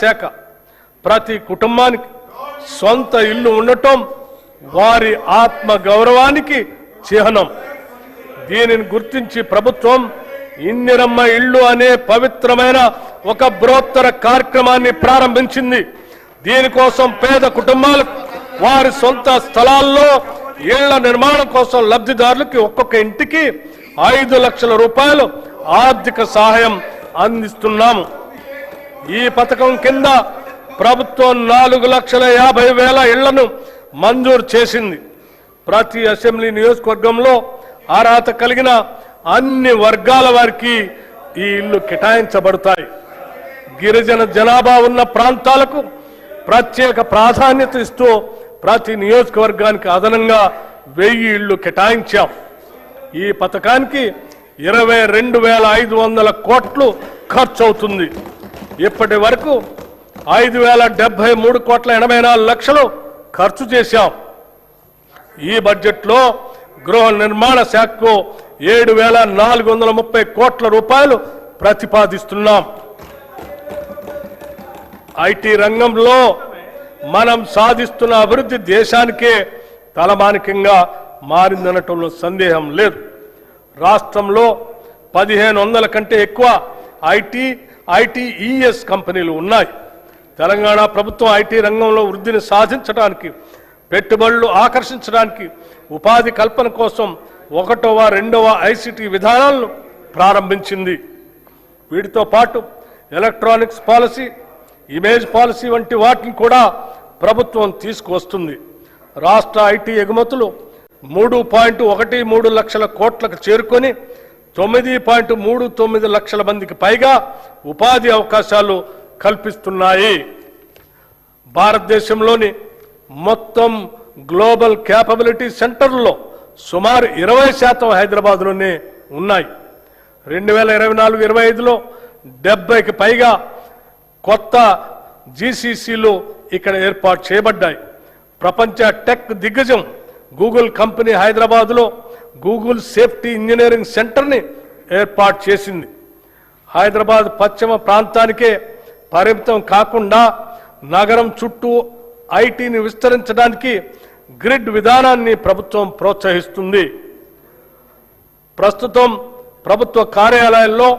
శాఖ ప్రతి కుటుంబానికి సొంత ఇల్లు ఉండటం వారి ఆత్మ గౌరవానికి చిహ్నం. దీనిని గుర్తించి ప్రభుత్వం ఇందిరమ్మ ఇల్లు అనే పవిత్రమైన ఒక బృహత్తర కార్యక్రమాన్ని ప్రారంభించింది. దీనికోసం పేద కుటుంబాలకు వారి సొంత స్థలాల్లో ఇళ్ల నిర్మాణం కోసం లబ్ధిదారులకి ఒక్కొక్క ఇంటికి 5 లక్షల రూపాయలు ఆర్థిక సహాయం అందిస్తున్నాము. ఈ పథకం కింద ప్రభుత్వం 4,50,000 ఇళ్లను మంజూరు చేసింది. ప్రతి అసెంబ్లీ నియోజకవర్గంలో అర్హత కలిగిన అన్ని వర్గాల వారికి ఈ ఇళ్లు కేటాయించబడతాయి. గిరిజన జనాభా ఉన్న ప్రాంతాలకు ప్రత్యేక ప్రాధాన్యత ఇస్తూ ప్రతి నియోజకవర్గానికి అదనంగా 1000 ఇళ్లు కేటాయించాం. ఈ పథకానికి 22,500 కోట్లు ఖర్చు అవుతుంది. ఇప్పటి వరకు 5,073,84,00,000 ఖర్చు చేశాం. ఈ బడ్జెట్లో గృహ నిర్మాణ శాఖకు 7,430 కోట్ల రూపాయలు ప్రతిపాదిస్తున్నాం. ఐటీ రంగంలో మనం సాధిస్తున్న అభివృద్ధి దేశానికే తలమానికంగా మారిందనటంలో సందేహం లేదు. రాష్ట్రంలో 1,500 కంటే ఎక్కువ ఐటీఈఎస్ కంపెనీలు ఉన్నాయి. తెలంగాణ ప్రభుత్వం ఐటీ రంగంలో వృద్ధిని సాధించడానికి, పెట్టుబడులు ఆకర్షించడానికి, ఉపాధి కల్పన కోసం 1వ, 2వ ఐసిటి విధానాలను ప్రారంభించింది. వీటితో పాటు ఎలక్ట్రానిక్స్ పాలసీ, ఇమేజ్ పాలసీ వంటి వాటిని కూడా ప్రభుత్వం తీసుకువస్తుంది. రాష్ట్ర ఐటీ ఎగుమతులు 3.13 లక్షల కోట్లకు చేరుకొని 9.39 లక్షల మందికి పైగా ఉపాధి అవకాశాలు కల్పిస్తున్నాయి. భారతదేశంలోని మొత్తం గ్లోబల్ క్యాపబిలిటీ సెంటర్లలో సుమారు 20% హైదరాబాద్లోనే ఉన్నాయి. 2024-25లో 70కి పైగా కొత్త జీసీసీలు ఇక్కడ ఏర్పాటు చేయబడ్డాయి. ప్రపంచ టెక్ దిగ్గజం గూగుల్ కంపెనీ హైదరాబాద్లో గూగుల్ సేఫ్టీ ఇంజనీరింగ్ సెంటర్ని ఏర్పాటు చేసింది. హైదరాబాద్ పశ్చిమ ప్రాంతానికే పరిమితం కాకుండా నగరం చుట్టూ ఐటీని విస్తరించడానికి గ్రిడ్ విధానాన్ని ప్రభుత్వం ప్రోత్సహిస్తుంది. ప్రస్తుతం ప్రభుత్వ కార్యాలయాల్లో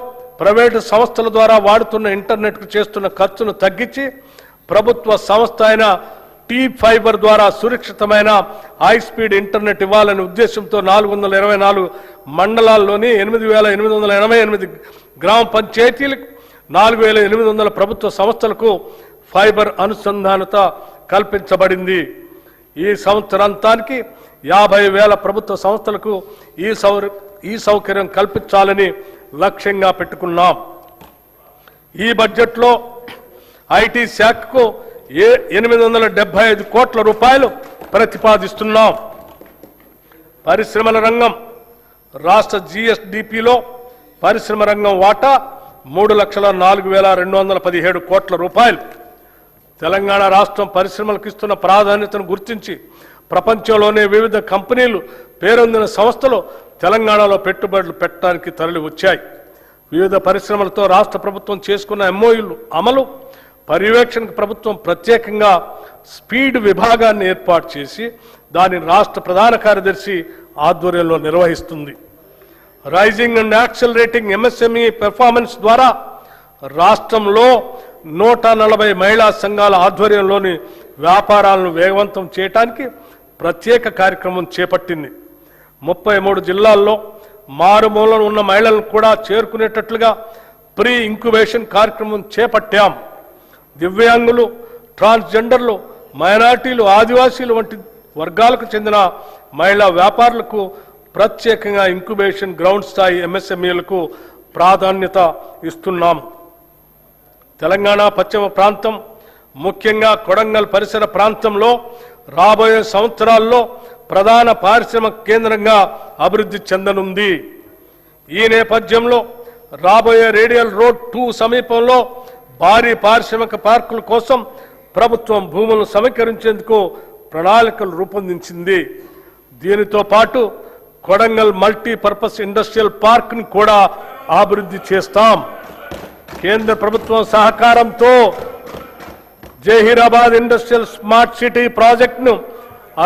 ప్రైవేటు సంస్థల ద్వారా వాడుతున్న ఇంటర్నెట్కు చేస్తున్న ఖర్చును తగ్గించి ప్రభుత్వ సంస్థ అయిన T-Fiber ద్వారా సురక్షితమైన హై స్పీడ్ ఇంటర్నెట్ ఇవ్వాలనే ఉద్దేశంతో 424 మండలాల్లోని 8,888 గ్రామ పంచాయతీలకు 4,800 ప్రభుత్వ సంస్థలకు ఫైబర్ అనుసంధానత కల్పించబడింది. ఈ సంవత్సరాంతానికి 50,000 ప్రభుత్వ సంస్థలకు ఈ సౌకర్యం కల్పించాలని లక్ష్యంగా పెట్టుకున్నాం. ఈ బడ్జెట్లో ఐటీ శాఖకు 875 కోట్ల రూపాయలు ప్రతిపాదిస్తున్నాం. పరిశ్రమల రంగం రాష్ట్ర జీఎస్డిపిలో పరిశ్రమ రంగం వాటా 3,04,217 కోట్ల రూపాయలు. తెలంగాణ రాష్ట్రం పరిశ్రమలకు ఇస్తున్న ప్రాధాన్యతను గుర్తించి ప్రపంచంలోనే వివిధ కంపెనీలు పేరొందిన సంస్థలు తెలంగాణలో పెట్టుబడులు పెట్టడానికి తరలి వచ్చాయి. వివిధ పరిశ్రమలతో రాష్ట్ర ప్రభుత్వం చేసుకున్న ఎంఓయూలు అమలు పర్యవేక్షణకు ప్రభుత్వం ప్రత్యేకంగా స్పీడ్ విభాగాన్ని ఏర్పాటు చేసి దానిని రాష్ట్ర ప్రధాన కార్యదర్శి ఆధ్వర్యంలో నిర్వహిస్తుంది. Raising and accelerating MSME performance ద్వారా రాష్ట్రంలో 140 మహిళా సంఘాల ఆధ్వర్యంలోని వ్యాపారాలను వేగవంతం చేయడానికి ప్రత్యేక కార్యక్రమం చేపట్టింది. 33 జిల్లాల్లో మారుమూలన ఉన్న మహిళలను కూడా చేరుకునేటట్లుగా ప్రీ ఇంక్యుబేషన్ కార్యక్రమం చేపట్టాం. దివ్యాంగులు, ట్రాన్స్జెండర్లు, మైనారిటీలు, ఆదివాసీలు వంటి వర్గాలకు చెందిన మహిళా వ్యాపారులకు ప్రత్యేకంగా ఇంక్యుబేషన్ గ్రౌండ్ స్థాయి ఎంఎస్ఎంఈలకు ప్రాధాన్యత ఇస్తున్నాం. తెలంగాణ పశ్చిమ ప్రాంతం, ముఖ్యంగా కొడంగల్ పరిసర ప్రాంతంలో రాబోయే సంవత్సరాల్లో ప్రధాన పారిశ్రామిక కేంద్రంగా అభివృద్ధి చెందనుంది. ఈ నేపథ్యంలో రాబోయే రేడియల్ రోడ్ 2 సమీపంలో భారీ పారిశ్రామిక పార్కుల కోసం ప్రభుత్వం భూములను సమీకరించేందుకు ప్రణాళికలు రూపొందించింది. దీనితో పాటు కొడంగల్ మల్టీపర్పస్ ఇండస్ట్రియల్ పార్క్ని కూడా అభివృద్ధి చేస్తాం. కేంద్ర ప్రభుత్వం సహకారంతో జహీరాబాద్ ఇండస్ట్రియల్ స్మార్ట్ సిటీ ప్రాజెక్టును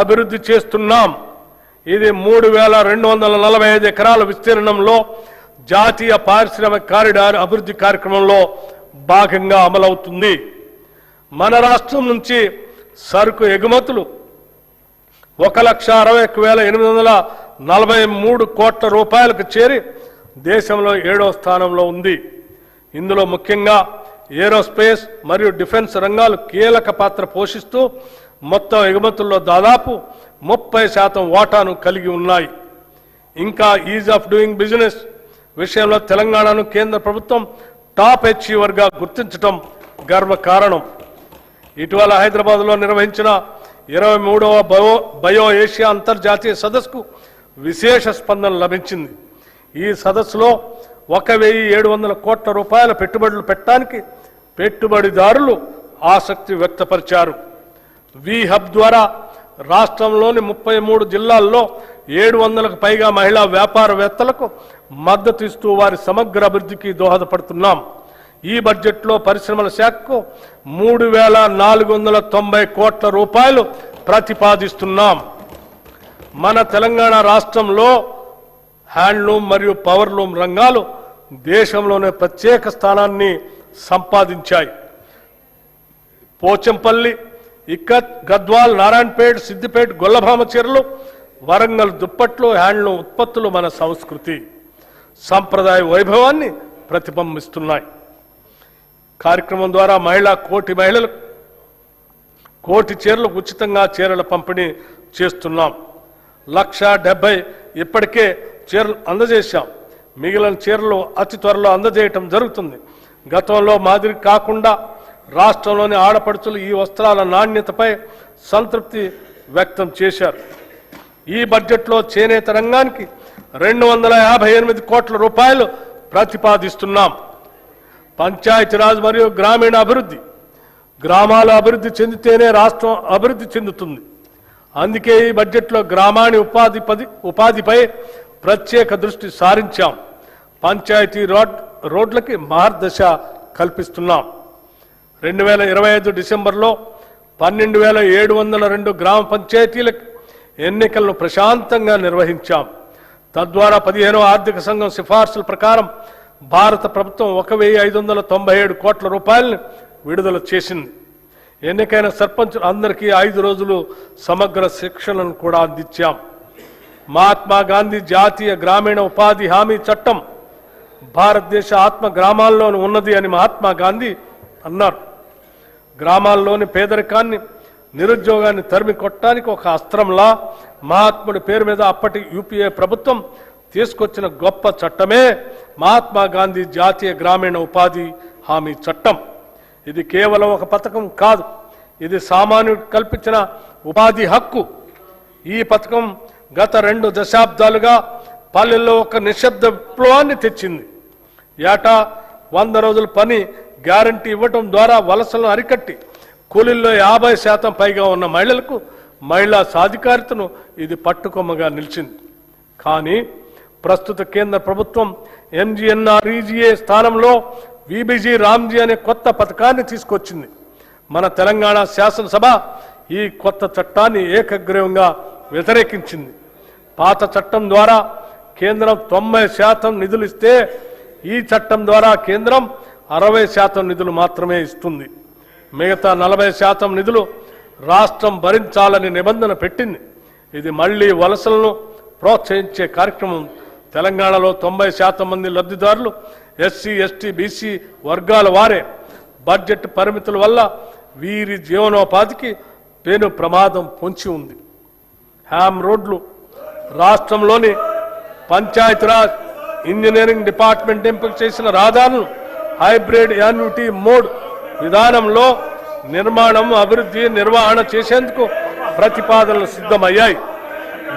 అభివృద్ధి చేస్తున్నాం. ఇది 3,245 ఎకరాల విస్తీర్ణంలో జాతీయ పారిశ్రామిక కారిడార్ అభివృద్ధి కార్యక్రమంలో భాగంగా అమలవుతుంది. మన రాష్ట్రం నుంచి సరుకు ఎగుమతులు 1,61,843 కోట్ల రూపాయలకు చేరి దేశంలో 7వ స్థానంలో ఉంది. ఇందులో ముఖ్యంగా ఏరోస్పేస్ మరియు డిఫెన్స్ రంగాలు కీలక పాత్ర పోషిస్తూ మొత్తం ఎగుమతుల్లో దాదాపు 30% వాటాను కలిగి ఉన్నాయి. ఇంకా ఈజ్ ఆఫ్ డూయింగ్ బిజినెస్ విషయంలో తెలంగాణను కేంద్ర ప్రభుత్వం టాప్ అచీవర్గా గుర్తించడం గర్వకారణం. ఇటీవల హైదరాబాద్లో నిర్వహించిన 23వ బయో ఏషియా అంతర్జాతీయ సదస్సుకు విశేష స్పందన లభించింది. ఈ సదస్సులో 1,700 కోట్ల రూపాయల పెట్టుబడులు పెట్టడానికి పెట్టుబడిదారులు ఆసక్తి వ్యక్తపరిచారు. వి హబ్ ద్వారా రాష్ట్రంలోని 33 జిల్లాల్లో 700కు పైగా మహిళా వ్యాపారవేత్తలకు మద్దతు ఇస్తూ వారి సమగ్ర అభివృద్ధికి దోహదపడుతున్నాం. ఈ బడ్జెట్లో పరిశ్రమల శాఖకు 3,490 కోట్ల రూపాయలు ప్రతిపాదిస్తున్నాం. మన తెలంగాణ రాష్ట్రంలో హ్యాండ్లూమ్ మరియు పవర్లూమ్ రంగాలు దేశంలోనే ప్రత్యేక స్థానాన్ని సంపాదించాయి. పోచంపల్లి, ఇక్కత్, గద్వాల్, నారాయణపేట్, సిద్దిపేట, గొల్లభామ చీరలు, వరంగల్ దుప్పట్లు, హ్యాండ్లూమ్ ఉత్పత్తులు మన సంస్కృతి సంప్రదాయ వైభవాన్ని ప్రతిబింబిస్తున్నాయి. కార్యక్రమం ద్వారా మహిళలకు కోటి చీరలకు ఉచితంగా చీరల పంపిణీ చేస్తున్నాం. 1,70,000 ఇప్పటికే చీరలు అందజేశాం. మిగిలిన చీరలు అతి త్వరలో అందజేయటం జరుగుతుంది. గతంలో మాదిరి కాకుండా రాష్ట్రంలోని ఆడపడుచులు ఈ వస్త్రాల నాణ్యతపై సంతృప్తి వ్యక్తం చేశారు. ఈ బడ్జెట్లో చేనేత రంగానికి 258 కోట్ల రూపాయలు ప్రతిపాదిస్తున్నాం. పంచాయతీరాజ్ మరియు గ్రామీణ అభివృద్ధి, గ్రామాల అభివృద్ధి చెందితేనే రాష్ట్రం అభివృద్ధి చెందుతుంది. అందుకే ఈ బడ్జెట్లో గ్రామాణి ఉపాధిపై ప్రత్యేక దృష్టి సారించాం. పంచాయతీ రోడ్లకి మార్గదర్శ కల్పిస్తున్నాం. 2025 డిసెంబర్లో 12,702 గ్రామ పంచాయతీలకు ఎన్నికలను ప్రశాంతంగా నిర్వహించాం. తద్వారా 15వ ఆర్థిక సంఘం సిఫార్సుల ప్రకారం భారత ప్రభుత్వం 1,597 కోట్ల రూపాయలను విడుదల చేసింది. ఎన్నికైన సర్పంచులు అందరికీ 5 రోజులు సమగ్ర శిక్షణను కూడా అందించాం. మహాత్మా గాంధీ జాతీయ గ్రామీణ ఉపాధి హామీ చట్టం భారతదేశ ఆత్మ గ్రామాల్లోనూ ఉన్నది అని మహాత్మా గాంధీ అన్నారు. గ్రామాల్లోని పేదరికాన్ని, నిరుద్యోగాన్ని తరిమి కొట్టడానికి ఒక అస్త్రంలా మహాత్ముడి పేరు మీద అప్పటి యూపీఏ ప్రభుత్వం తీసుకొచ్చిన గొప్ప చట్టమే మహాత్మా గాంధీ జాతీయ గ్రామీణ ఉపాధి హామీ చట్టం. ఇది కేవలం ఒక పథకం కాదు, ఇది సామాన్యుడికి కల్పించిన ఉపాధి హక్కు. ఈ పథకం గత 2 దశాబ్దాలుగా పల్లెల్లో ఒక నిశ్శబ్ద విప్లవాన్ని తెచ్చింది. ఏటా 100 రోజుల పని గ్యారంటీ ఇవ్వటం ద్వారా వలసలను అరికట్టి కూలీల్లో 50% పైగా ఉన్న మహిళలకు మహిళా సాధికారితను ఇది పట్టుకొమ్మగా నిలిచింది. కానీ ప్రస్తుత కేంద్ర ప్రభుత్వం MGNREGA స్థానంలో VBG రామ్జీ అనే కొత్త పథకాన్ని తీసుకొచ్చింది. మన తెలంగాణ శాసనసభ ఈ కొత్త చట్టాన్ని ఏకగ్రీవంగా వ్యతిరేకించింది. పాత చట్టం ద్వారా కేంద్రం 90% నిధులు ఇస్తే ఈ చట్టం ద్వారా కేంద్రం 60% నిధులు మాత్రమే ఇస్తుంది. మిగతా 40% నిధులు రాష్ట్రం భరించాలని నిబంధన పెట్టింది. ఇది మళ్లీ వలసలను ప్రోత్సహించే కార్యక్రమం. తెలంగాణలో 90% మంది లబ్ధిదారులు SC, ST, BC వర్గాల వారే. బడ్జెట్ పరిమితుల వల్ల వీరి జీవనోపాధికి పెను ప్రమాదం పొంచి ఉంది. హ్యామ్ రోడ్లు రాష్ట్రంలోని పంచాయతీరాజ్ ఇంజనీరింగ్ డిపార్ట్మెంట్ ఎంపిక చేసిన రహదారులను హైబ్రిడ్ యాన్యుటీ మోడ్ విధానంలో నిర్మాణం, అభివృద్ధి, నిర్వహణ చేసేందుకు ప్రతిపాదనలు సిద్ధమయ్యాయి.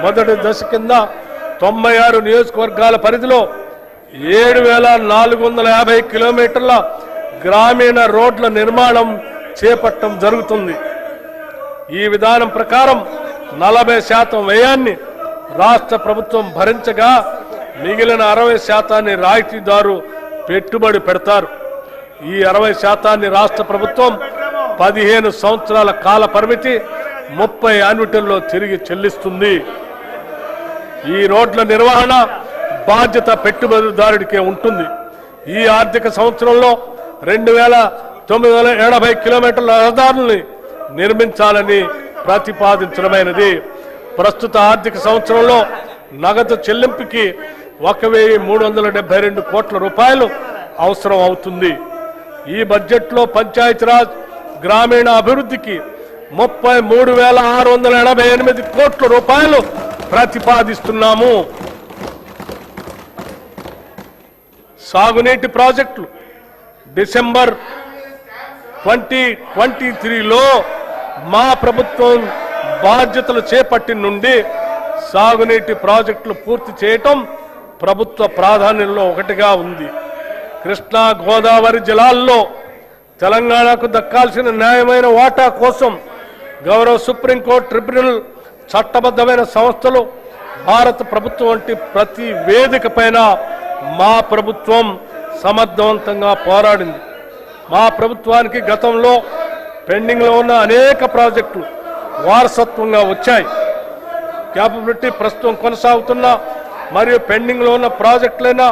మొదటి దశ కింద 96 నియోజకవర్గాల పరిధిలో 7,450 కిలోమీటర్ల గ్రామీణ రోడ్ల నిర్మాణం చేపట్టడం జరుగుతుంది. ఈ విధానం ప్రకారం 40% వ్యయాన్ని రాష్ట్ర ప్రభుత్వం భరించగా మిగిలిన 60% రాయితీదారు పెట్టుబడి పెడతారు. ఈ 60% రాష్ట్ర ప్రభుత్వం 15 సంవత్సరాల కాల పరిమితి 30 యాన్యుటీల్లో తిరిగి చెల్లిస్తుంది. ఈ రోడ్ల నిర్వహణ బాధ్యత పెట్టుబడిదారుడికే ఉంటుంది. ఈ ఆర్థిక సంవత్సరంలో 2980 కిలోమీటర్ల రహదారుల్ని నిర్మించాలని ప్రతిపాదించడమైనది. ప్రస్తుత ఆర్థిక సంవత్సరంలో నగదు చెల్లింపుకి 1372 కోట్ల రూపాయలు అవసరం అవుతుంది. ఈ బడ్జెట్లో పంచాయతీరాజ్ గ్రామీణ అభివృద్ధికి 33,688 కోట్ల రూపాయలు ప్రతిపాదిస్తున్నాము. సాగునీటి ప్రాజెక్టులు డిసెంబర్ 2023లో మా ప్రభుత్వం బాధ్యతలు చేపట్టిన నుండి సాగునీటి ప్రాజెక్టులు పూర్తి చేయటం ప్రభుత్వ ప్రాధాన్యంలో ఒకటిగా ఉంది. కృష్ణా గోదావరి జలాల్లో తెలంగాణకు దక్కాల్సిన న్యాయమైన వాటా కోసం గౌరవ సుప్రీంకోర్టు ట్రిబ్యునల్, చట్టబద్ధమైన సంస్థలు, భారత ప్రభుత్వం వంటి ప్రతి వేదిక పైన మా ప్రభుత్వం సమర్థవంతంగా పోరాడింది. మా ప్రభుత్వానికి గతంలో పెండింగ్లో ఉన్న అనేక ప్రాజెక్టులు వారసత్వంగా వచ్చాయి. క్యాపబిలిటీ ప్రస్తుతం కొనసాగుతున్న మరియు పెండింగ్లో ఉన్న ప్రాజెక్టులైనా